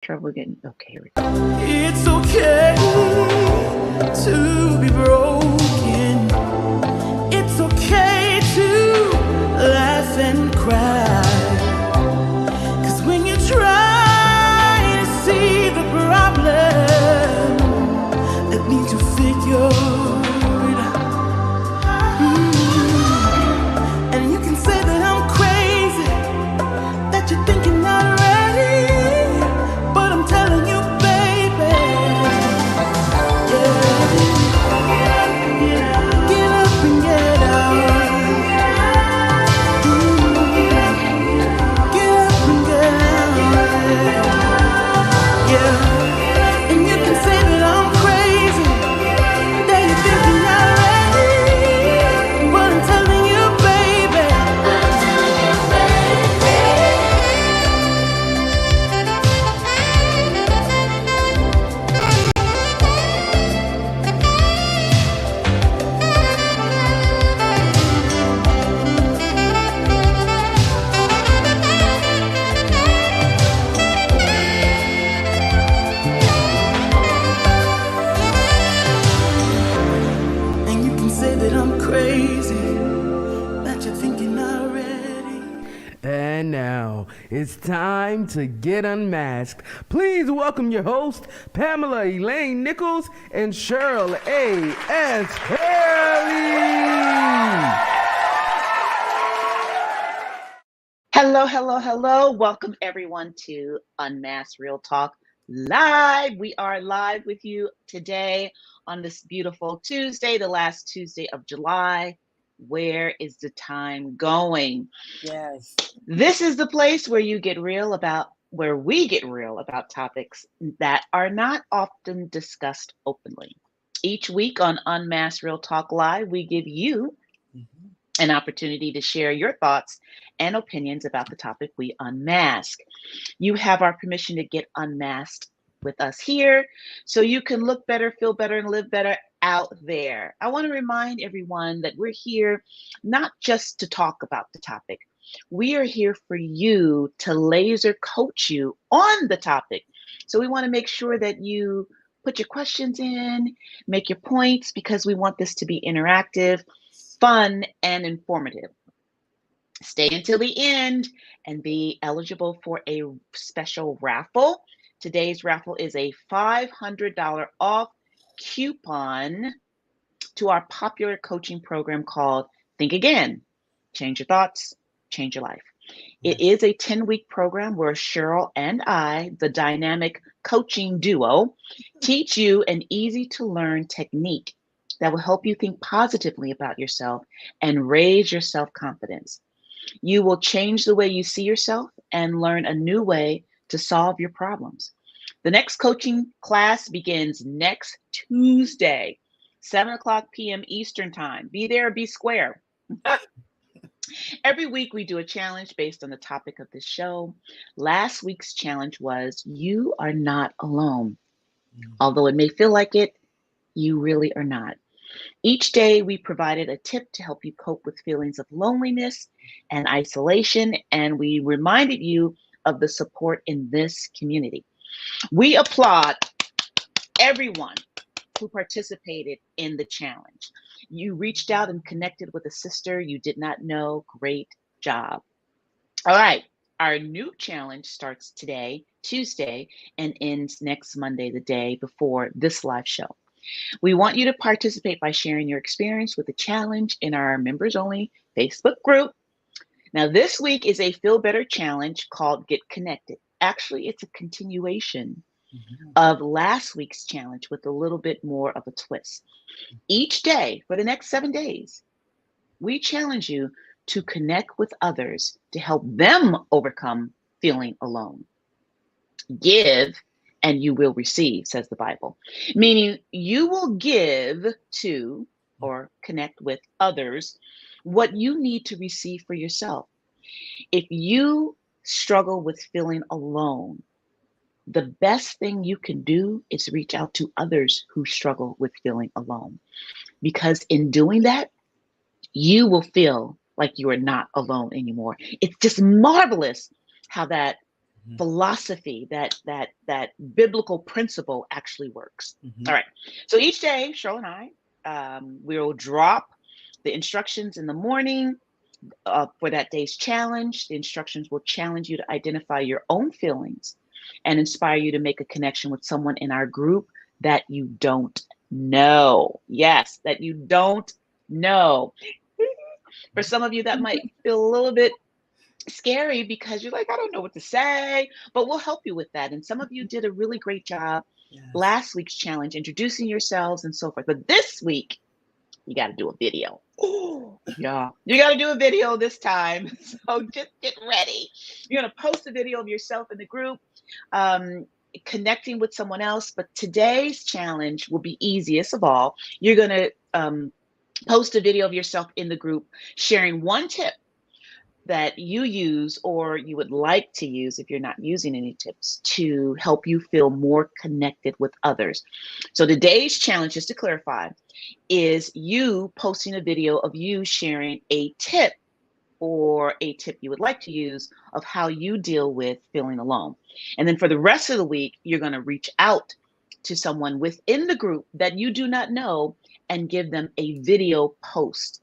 Trouble getting okay. Here we go. It's okay to be broken. It's okay to laugh and cry. 'Cause when you try to see the problem, that means you figured out. And you can say that I'm crazy, that you're thinking not ready. But I'm telling you, baby, get up and get out. Get up and get out. Yeah. And you can say that I'm crazy, that you think you're not ready. But I'm telling you, baby. And you can say that I'm crazy, that you're thinking not ready. And now it's time to get unmasked. Please welcome your host, Pamela Elaine Nichols and Cheryl A.S. Haley. Hello. Welcome everyone to Unmasked Real Talk Live. We are live with you today on this beautiful Tuesday, the last Tuesday of July. Where is the time going? Yes. This is the place where we get real about topics that are not often discussed openly. Each week on Unmasked Real Talk Live, we give you an opportunity to share your thoughts and opinions about the topic we unmask. You have our permission to get unmasked with us here so you can look better, feel better, and live better out there. I want to remind everyone that we're here not just to talk about the topic. We are here for you to laser coach you on the topic. So we want to make sure that you put your questions in, make your points, because we want this to be interactive, fun, and informative. Stay until the end and be eligible for a special raffle. Today's raffle is a $500 off coupon to our popular coaching program called Think Again. Change your thoughts, change your life. It is a 10-week program where Cheryl and I, the dynamic coaching duo, teach you an easy-to-learn technique that will help you think positively about yourself and raise your self-confidence. You will change the way you see yourself and learn a new way to solve your problems. The next coaching class begins next Tuesday, 7:00 p.m. Eastern Time. Be there or be square. Every week we do a challenge based on the topic of this show. Last week's challenge was You Are Not Alone. Although it may feel like it, you really are not. Each day we provided a tip to help you cope with feelings of loneliness and isolation, and we reminded you of the support in this community. We applaud everyone who participated in the challenge. You reached out and connected with a sister you did not know. Great job. All right. Our new challenge starts today, Tuesday, and ends next Monday, the day before this live show. We want you to participate by sharing your experience with the challenge in our members-only Facebook group. Now, this week is a Feel Better challenge called Get Connected. Actually, it's a continuation of last week's challenge with a little bit more of a twist. Each day for the next 7 days, we challenge you to connect with others to help them overcome feeling alone. Give and you will receive, says the Bible. Meaning you will give to or connect with others what you need to receive for yourself. If you struggle with feeling alone, the best thing you can do is reach out to others who struggle with feeling alone. Because in doing that, you will feel like you are not alone anymore. It's just marvelous how that philosophy, that biblical principle actually works. All right. So each day, Cheryl and I will drop the instructions in the morning for that day's challenge. The instructions will challenge you to identify your own feelings and inspire you to make a connection with someone in our group that you don't know. Yes, that you don't know. For some of you, that might feel a little bit scary because you're like, I don't know what to say, but we'll help you with that. And some of you did a really great job last week's challenge, introducing yourselves and so forth. But this week, you got to do a video. Oh, yeah. You got to do a video this time. So just get ready. You're going to post a video of yourself in the group, connecting with someone else. But today's challenge will be easiest of all. You're going to post a video of yourself in the group, sharing one tip that you use or you would like to use if you're not using any tips to help you feel more connected with others. So today's challenge, just to clarify, is you posting a video of you sharing a tip or a tip you would like to use of how you deal with feeling alone. And then for the rest of the week, you're going to reach out to someone within the group that you do not know and give them a video post.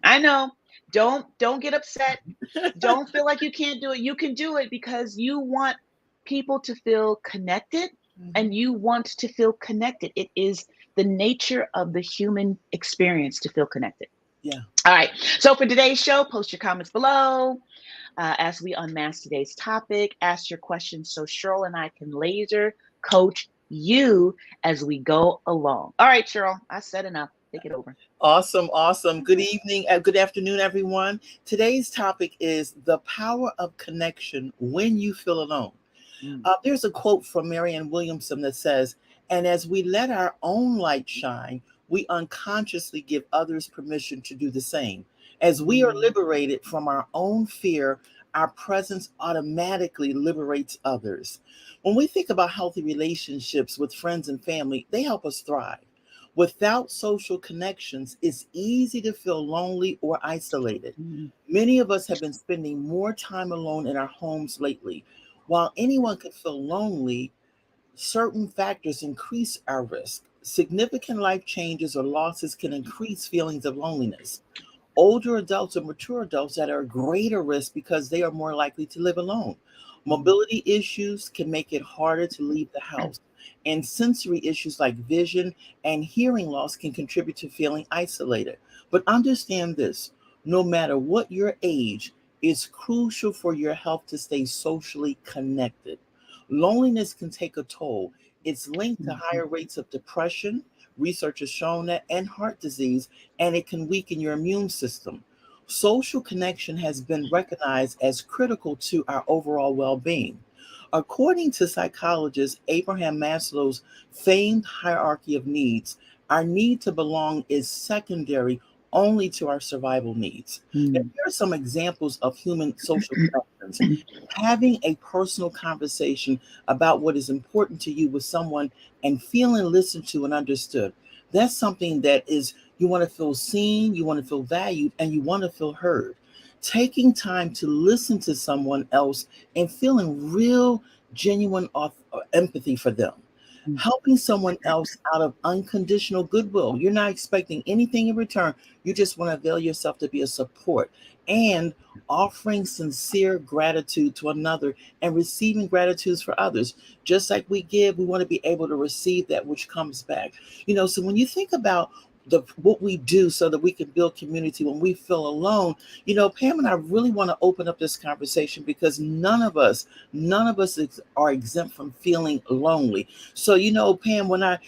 I know. Don't get upset. Don't feel like you can't do it. You can do it because you want people to feel connected and you want to feel connected. It is the nature of the human experience to feel connected. Yeah. All right. So for today's show, post your comments below as we unmask today's topic. Ask your questions so Cheryl and I can laser coach you as we go along. All right, Cheryl, I said enough. Take it over. Awesome. Good evening, good afternoon, everyone. Today's topic is the power of connection when you feel alone. There's a quote from Marianne Williamson that says, "And as we let our own light shine, we unconsciously give others permission to do the same. As we are liberated from our own fear, our presence automatically liberates others." When we think about healthy relationships with friends and family, they help us thrive. Without social connections, it's easy to feel lonely or isolated. Many of us have been spending more time alone in our homes lately. While anyone can feel lonely, certain factors increase our risk. Significant life changes or losses can increase feelings of loneliness. Older adults or mature adults that are at greater risk because they are more likely to live alone. Mobility issues can make it harder to leave the house. And sensory issues like vision and hearing loss can contribute to feeling isolated. But understand this, no matter what your age, it's crucial for your health to stay socially connected. Loneliness can take a toll. It's linked to higher rates of depression, research has shown that, and heart disease, and it can weaken your immune system. Social connection has been recognized as critical to our overall well-being. According to psychologist Abraham Maslow's famed hierarchy of needs, our need to belong is secondary only to our survival needs. And here are some examples of human social connections. Having a personal conversation about what is important to you with someone and feeling listened to and understood. That's something that is, you want to feel seen, you want to feel valued, and you want to feel heard. Taking time to listen to someone else and feeling real, genuine empathy for them. Helping someone else out of unconditional goodwill. You're not expecting anything in return. You just want to avail yourself to be a support. And offering sincere gratitude to another and receiving gratitudes for others. Just like we give, we want to be able to receive that which comes back. So when you think about what we do so that we can build community when we feel alone, Pam and I really want to open up this conversation because none of us are exempt from feeling lonely. So, Pam, when I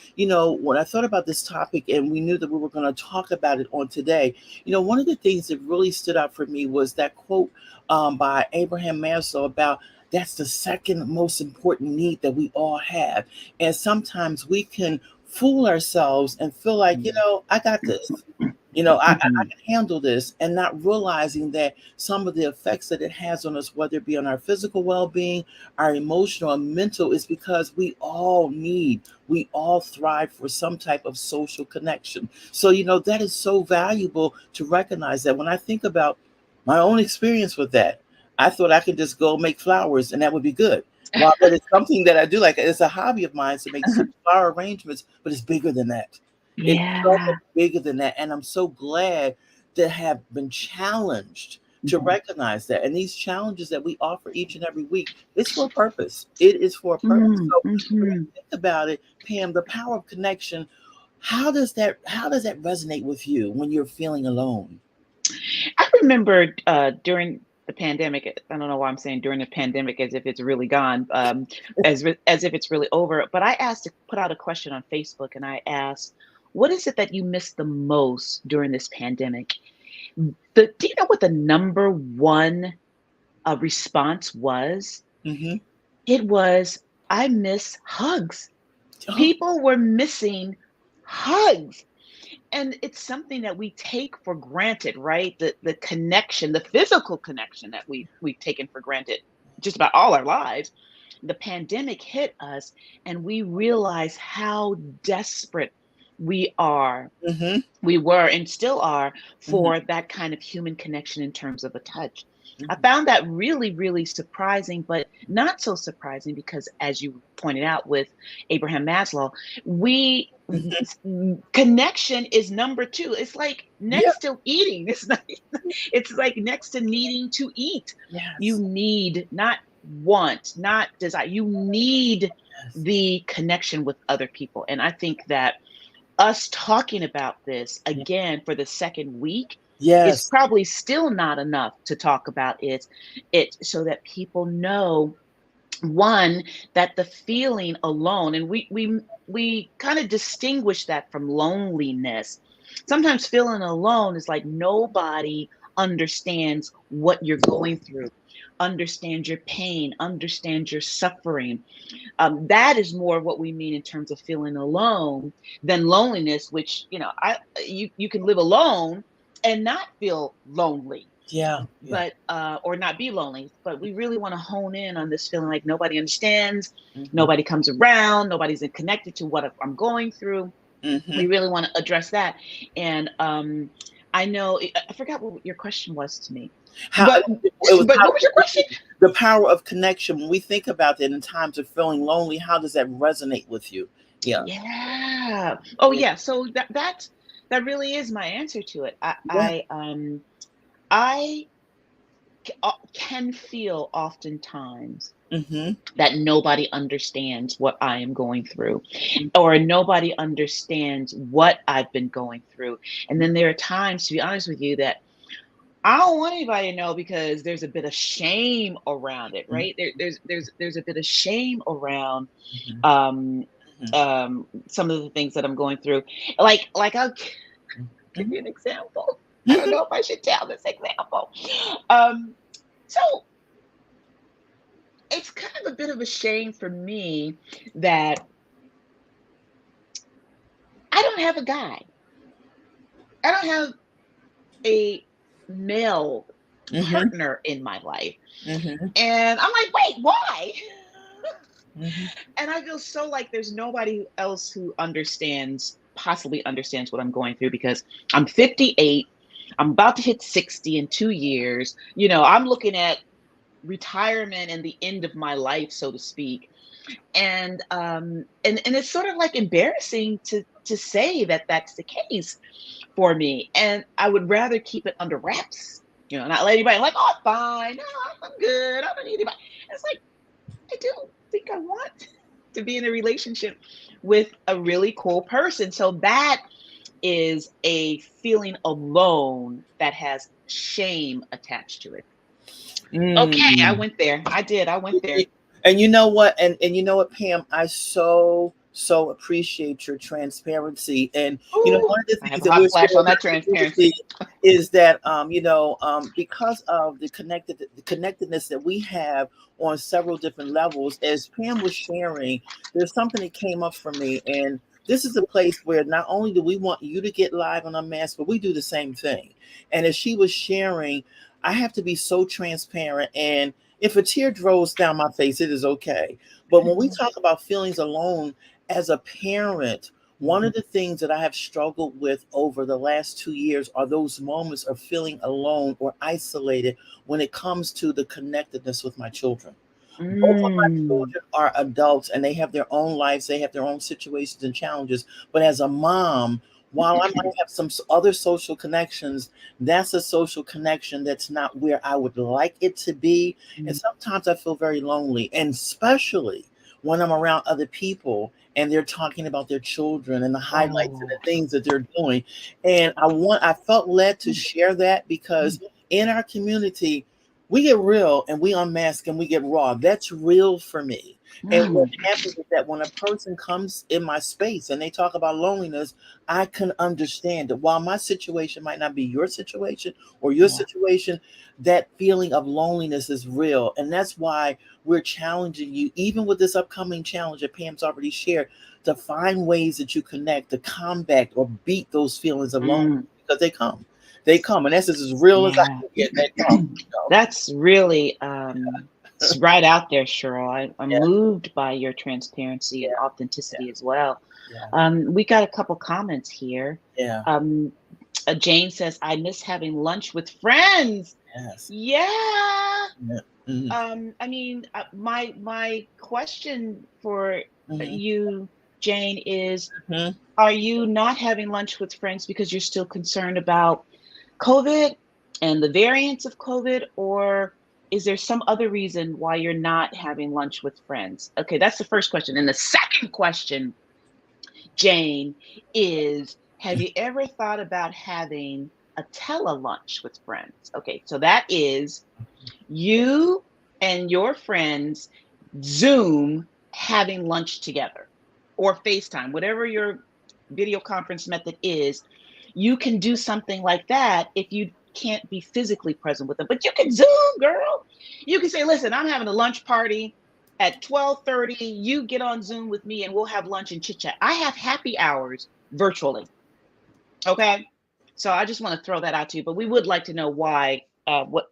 thought about this topic and we knew that we were going to talk about it on today, one of the things that really stood out for me was that quote by Abraham Maslow about that's the second most important need that we all have. And sometimes we can fool ourselves and feel like, I got this, I can handle this, and not realizing that some of the effects that it has on us, whether it be on our physical well-being, our emotional and mental, is because we all thrive for some type of social connection. So, that is so valuable to recognize that. When I think about my own experience with that, I thought I could just go make flowers and that would be good. Well, but it's something that I do like. It's a hobby of mine to make flower arrangements, but it's bigger than that. It's so Yeah. much bigger than that. And I'm so glad to have been challenged to recognize that. And these challenges that we offer each and every week, it's for a purpose. It is for a purpose. So when you Mm-hmm. think about it, Pam, the power of connection, how does that resonate with you when you're feeling alone? I remember during the pandemic. I don't know why I'm saying during the pandemic as if it's really gone, as if it's really over. But I asked to put out a question on Facebook, and I asked, "What is it that you miss the most during this pandemic?" Do you know what the number one response was? Hmm. It was, "I miss hugs." Oh, People were missing hugs. And it's something that we take for granted, right? The connection, the physical connection that we've taken for granted just about all our lives. The pandemic hit us and we realized how desperate we are. hmm, We were and still are hmm, for that kind of human connection in terms of a touch. I hmm. found that really, really surprising, but not so surprising because, as you pointed out with Abraham Maslow, we connection is number two. It's like Yeah. next to eating. It's not, it's like next to needing to eat. You Yes. need, not want, not desire. You need Yes. the connection with other people. And I think that us talking about this again for the second week is Yes. probably still not enough to talk about it so that people know, one, that the feeling alone, and we kind of distinguish that from loneliness. Sometimes feeling alone is like nobody understands what you're going through, understands your pain, understands your suffering. That is more what we mean in terms of feeling alone than loneliness, which, you can live alone and not feel lonely, Yeah. Yeah. but or not be lonely. But we really want to hone in on this feeling like nobody understands, Hmm. nobody comes around, nobody's connected to what I'm going through. Hmm. We really want to address that. And I know I forgot what your question was to me, How but it was but how what was your question? the power of connection. When we think about that in times of feeling lonely, how does that resonate with you? Yeah. Yeah. Oh, Yeah. yeah. So that really is my answer to it. I Yeah. I I can feel oftentimes Hmm. that nobody understands what I am going through, or nobody understands what I've been going through. And then there are times, to be honest with you, that I don't want anybody to know because there's a bit of shame around it, right? There's a bit of shame around Hmm. um Hmm. some of the things that I'm going through. Like I'll give you an example. I don't know if I should tell this example. Um, so it's kind of a bit of a shame for me that I don't have a guy. I don't have a male Hmm. partner in my life. Hmm. And I'm like, wait, why? Hmm. And I feel so like there's nobody else who possibly understands what I'm going through because I'm 58. I'm about to hit 60 in 2 years. I'm looking at retirement and the end of my life, so to speak. And it's sort of like embarrassing to say that that's the case for me. And I would rather keep it under wraps, not let anybody like, oh, fine, no, I'm good, I don't need anybody. It's like I don't think I want to be in a relationship with a really cool person. So that is a feeling alone that has shame attached to it. Okay, I Mm. went there. I did. I went there. And you know what? And you know what, Pam? I so appreciate your transparency. And Ooh, one of the I have things a that hot we're flash sharing on that previously transparency. is that because of the connectedness that we have on several different levels, as Pam was sharing, there's something that came up for me. And this is a place where not only do we want you to get live on Unmasked, but we do the same thing. And as she was sharing, I have to be so transparent. And if a tear rolls down my face, it is okay. But when we talk about feelings alone as a parent, One of the things that I have struggled with over the last 2 years are those moments of feeling alone or isolated when it comes to the connectedness with my children. Both of my Mm. children are adults and they have their own lives, they have their own situations and challenges. But as a mom, while I might have some other social connections, that's a social connection that's not where I would like it to be. And Mm. sometimes I feel very lonely, and especially when I'm around other people and they're talking about their children and the highlights and Oh. the things that they're doing. And I felt led to share that because in our community, we get real and we unmask and we get raw. That's real for me. And what Mm. happens is that when a person comes in my space and they talk about loneliness, I can understand that while my situation might not be your situation or your Yeah. situation, that feeling of loneliness is real. And that's why we're challenging you, even with this upcoming challenge that Pam's already shared, to find ways that you connect to combat or beat those feelings of loneliness Mm. because they come. They come. And that's as real as I Yeah. can get. They come. That's really it's right out there, Cheryl. I'm Yeah, moved by your transparency and yeah, authenticity as well. yeah, We got a couple comments here. yeah, Um, Jane says, "I miss having lunch with friends." yes, Yeah. yeah. Mm-hmm, I mean, my question for mm-hmm, you, Jane, is: mm-hmm. are you not having lunch with friends because you're still concerned about COVID and the variants of COVID, or is there some other reason why you're not having lunch with friends? Okay, that's the first question. And the second question, Jane, is: have you ever thought about having a tele-lunch with friends? Okay, so that is you and your friends Zoom having lunch together or FaceTime, whatever your video conference method is. You can do something like that if you can't be physically present with them, but you can Zoom, girl. You can say, listen, I'm having a lunch party at 12:30. You get on Zoom with me and we'll have lunch and chit chat. I have happy hours virtually. Okay. So I just want to throw that out to you, but we would like to know why,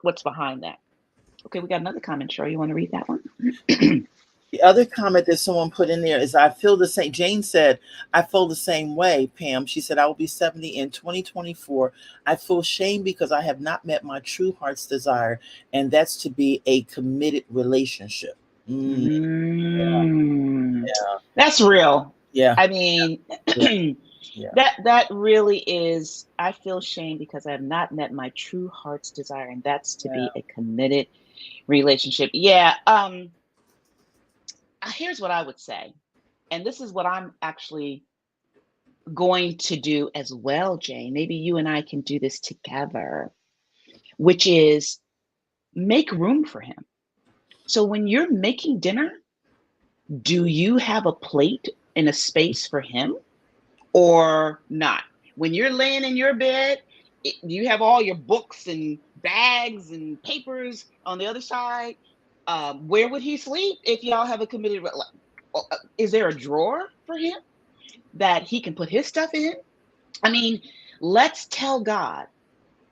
what's behind that. Okay, we got another comment. Cheryl, you want to read that one? The other comment that someone put in there is, I feel the same. Jane said, I feel the same way, Pam. She said, I will be 70 in 2024. I feel shame because I have not met my true heart's desire, and that's to be a committed relationship. Mm, Mm, yeah, that's real. yeah, I mean, yeah, yeah, that really is. I feel shame because I have not met my true heart's desire, and that's to yeah. be a committed relationship. Yeah. Here's what I would say, and this is what I'm actually going to do as well, Jane. Maybe you and I can do this together, which is make room for him. So when you're making dinner, do you have a plate and a space for him or not? When you're laying in your bed, you have all your books and bags and papers on the other side. Where would he sleep if y'all have a committed? Is there a drawer for him that he can put his stuff in? I mean, let's tell God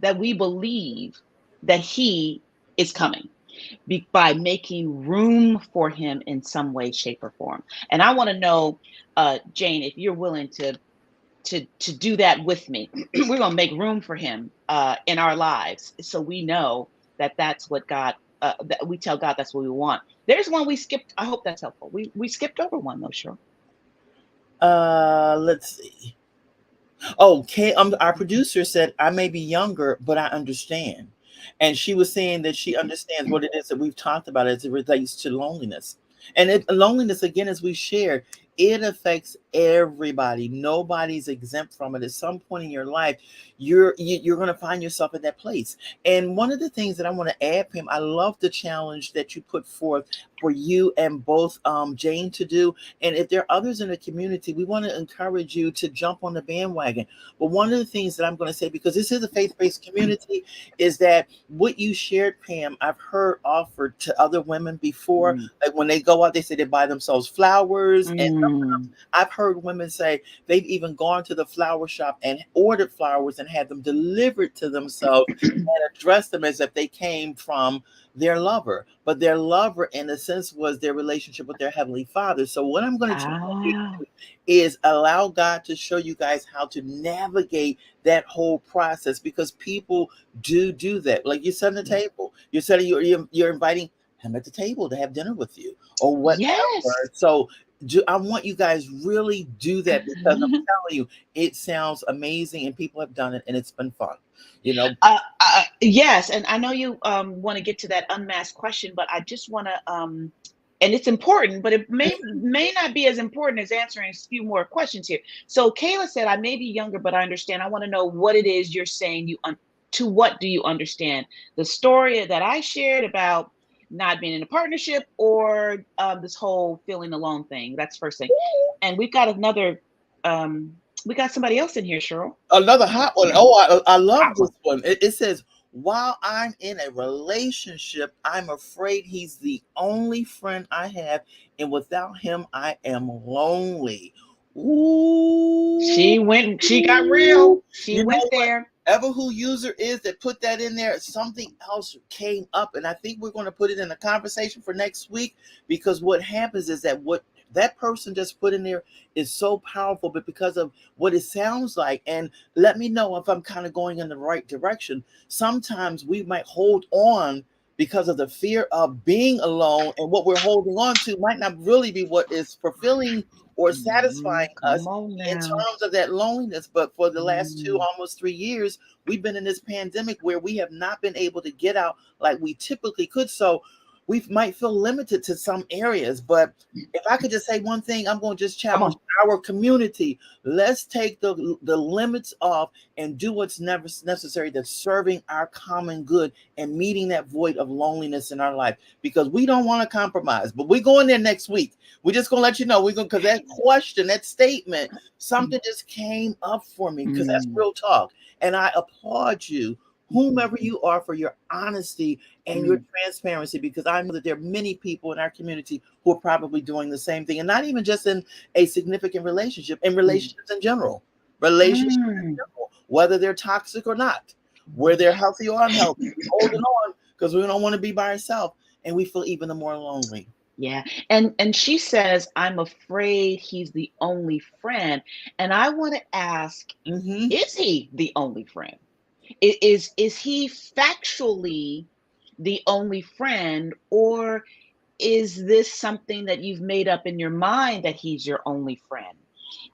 that we believe that he is coming by making room for him in some way, shape, or form. And I want to know, Jane, if you're willing to do that with me. We're gonna make room for him in our lives, so we know that that's what God. That we tell God that's what we want. There's one we skipped. I hope that's helpful. We skipped over one though, sure. Let's see. Oh, our producer said, I may be younger, but I understand. And she was saying that she understands what it is that we've talked about as it relates to loneliness. And loneliness, again, as we shared, it affects everybody. Nobody's exempt from it. At some point in your life, you're going to find yourself in that place. And one of the things that I want to add, Pam, I love the challenge that you put forth for you and both Jane to do. And if there are others in the community, we want to encourage you to jump on the bandwagon. But one of the things that I'm going to say, because this is a faith-based community, is that what you shared, Pam, I've heard offered to other women before. Mm, Like when they go out, they say they buy themselves flowers and Mm. I've heard women say they've even gone to the flower shop and ordered flowers and had them delivered to themselves and addressed them as if they came from their lover. But their lover, in a sense, was their relationship with their Heavenly Father. So, what I'm going to challenge you to Ah. do is allow God to show you guys how to navigate that whole process, because people do that. Like you set on the table, you're setting, you're inviting him at the table to have dinner with you or Yes. whatever. So I want you guys really do that, because I'm telling you, it sounds amazing and people have done it and it's been fun. You know, Yes, and I know you want to get to that unmasked question, but I just want to and it's important, but it may not be as important as answering a few more questions here. So Kayla said, I may be younger, but I understand. I want to know what it is you're saying. To what do you understand? The story that I shared about not being in a partnership, or this whole feeling alone thing? That's first thing. And we've got another we got somebody else in here, Cheryl. another hot one. Oh, I love Hot this one. one. It says, while I'm in a relationship, I'm afraid he's the only friend I have, and without him, I am lonely. Ooh. She got real. She You went know what? there. Ever who user is that put that in there, something else came up, and I think we're going to put it in a conversation for next week, because what happens is that what that person just put in there is so powerful, but because of what it sounds like, and let me know if I'm kind of going in the right direction. Sometimes we might hold on because of the fear of being alone, and what we're holding on to might not really be what is fulfilling or satisfying us Come on in now. terms of that loneliness. But for the last Mm, almost 3 years, we've been in this pandemic where we have not been able to get out like we typically could. So we might feel limited to some areas. But if I could just say one thing, I'm going to just come challenge on. our community. Let's take the limits off and do what's never necessary, that's serving our common good and meeting that void of loneliness in our life, because we don't want to compromise. But we're going there next week. We're just going to let you know. We're going, because that question, that statement, something just came up for me, because that's Mm, real talk. And I applaud you, whomever you are, for your honesty and your mm, transparency, because I know that there are many people in our community who are probably doing the same thing, and not even just in a significant relationship, in mm, relationships in general, relationships in mm. general, whether they're toxic or not, where they're healthy or unhealthy. We're holding on because we don't want to be by ourselves, and we feel even more lonely. Yeah. And she says, I'm afraid he's the only friend. And I want to ask, Hmm. is he the only friend? Is he factually the only friend, or is this something that you've made up in your mind that he's your only friend?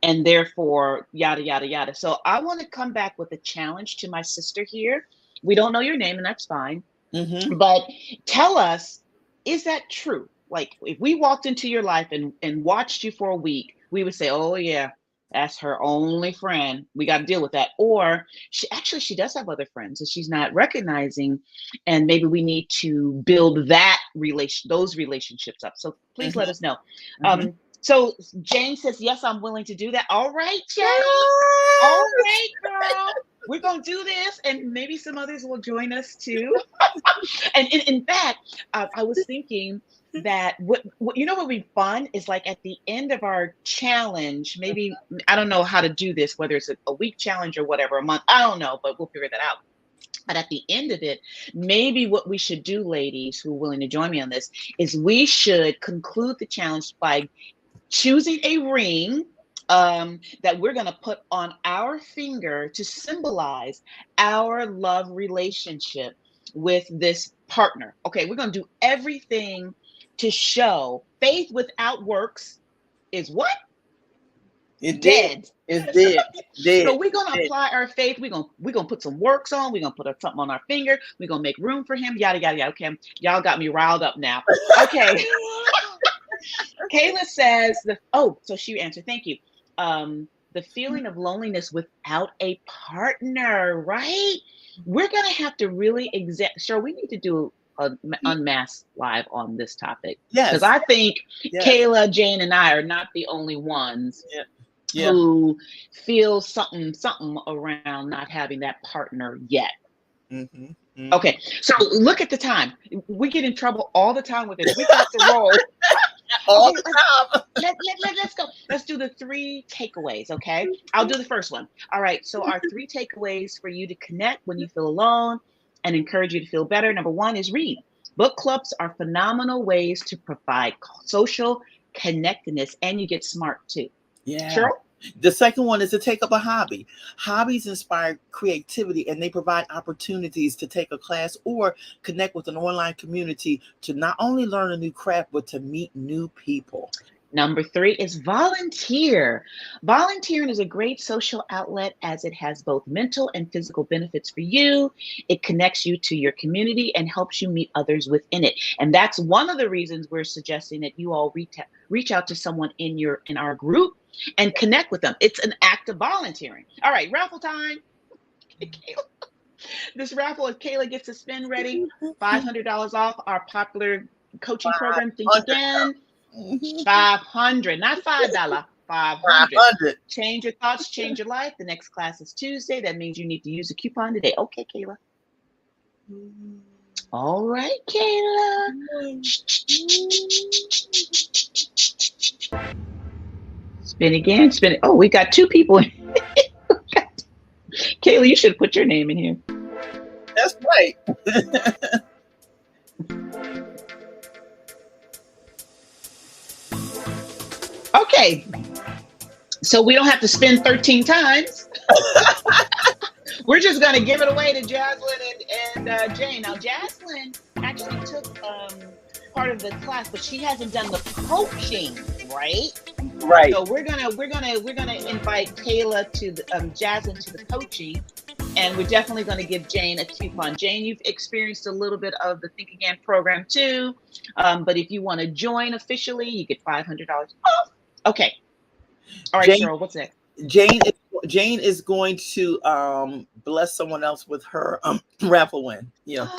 And therefore, yada, yada, yada. So I want to come back with a challenge to my sister here. We don't know your name, and that's fine. Hmm. But tell us, is that true? Like, if we walked into your life and watched you for a week, we would say, oh, yeah, that's her only friend. We got to deal with that. Or she does have other friends that she's not recognizing. And maybe we need to build those relationships up. So please let Hmm. us know. Hmm. So Jane says, yes, I'm willing to do that. All right, Jane. All right, girl. We're going to do this. And maybe some others will join us too. And in fact, I was thinking that what what would be fun is, like, at the end of our challenge, maybe, I don't know how to do this, whether it's a week challenge or whatever, a month, I don't know, but we'll figure that out. But at the end of it, maybe what we should do, ladies who are willing to join me on this, is we should conclude the challenge by choosing a ring that we're going to put on our finger to symbolize our love relationship with this partner. Okay, we're going to do everything to show faith without works is what? It did. Dead. It did. So Did. we're gonna Did. apply our faith. We're gonna put some works on. We're gonna put something on our finger. We're gonna make room for him. Yada yada yada. Okay, y'all got me riled up now. Okay. Kayla says so she answered, thank you. The feeling of loneliness without a partner, right? We're gonna have to really sure, we need to do a unmasked live on this topic, because Yes. I think Yes. Kayla, Jane, and I are not the only ones Yeah. Yeah. who feel something around not having that partner yet. Hmm. Okay, so look at the time. We get in trouble all the time with this. We got to roll. All Okay, the time. let's go. let's do the 3 takeaways, okay? I'll do the first one. All right, so our 3 takeaways for you to connect when you feel alone and encourage you to feel better. Number 1 is read. Book clubs are phenomenal ways to provide social connectedness, and you get smart too. Yeah. Cheryl? The second one is to take up a hobby. Hobbies inspire creativity, and they provide opportunities to take a class or connect with an online community to not only learn a new craft, but to meet new people. Number 3 is volunteer. Volunteering is a great social outlet as it has both mental and physical benefits for you. It connects you to your community and helps you meet others within it. And that's one of the reasons we're suggesting that you all reach out to someone in our group and connect with them. It's an act of volunteering. All right, raffle time. This raffle, if Kayla gets a spin ready, $500 off our popular coaching program, Think Again. 500, not $5, 500. 500. Change your thoughts, change your life. The next class is Tuesday. That means you need to use a coupon today. Okay, Kayla. All right, Kayla. Spin again, spin it. Oh, we got 2 people. Kayla, you should put your name in here. That's right. Okay, so we don't have to spin 13 times. We're just going to give it away to Jaslyn and Jane. Now, Jaslyn actually took part of the class, but she hasn't done the coaching, right? Right. So we're gonna invite Kayla to the Jaslyn to the coaching, and we're definitely going to give Jane a coupon. Jane, you've experienced a little bit of the Think Again program too, but if you want to join officially, you get $500 off. Okay. All right, Jane, Cheryl, what's next? Jane is going to bless someone else with her raffle win. You know,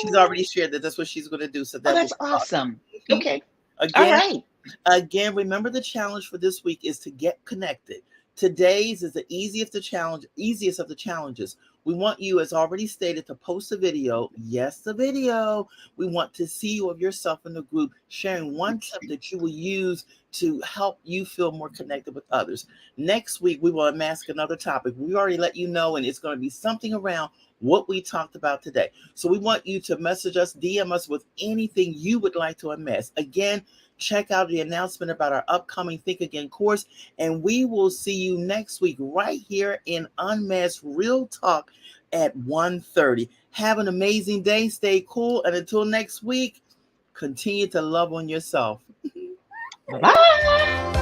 she's already shared that's what she's going to do. So that's awesome. Okay. Again, all right. Again, remember the challenge for this week is to get connected. Today's is the easiest of the challenges. We want you, as already stated, to post a video. Yes, the video. We want to see you of yourself in the group sharing one tip that you will use to help you feel more connected with others. Next week, we will unmask another topic. We already let you know, and it's going to be something around what we talked about today. So we want you to message us, DM us with anything you would like to unmask. Again, check out the announcement about our upcoming Think Again course, and we will see you next week right here in Unmasked Real Talk at 1:30. Have an amazing day. Stay cool. And until next week, continue to love on yourself. Bye.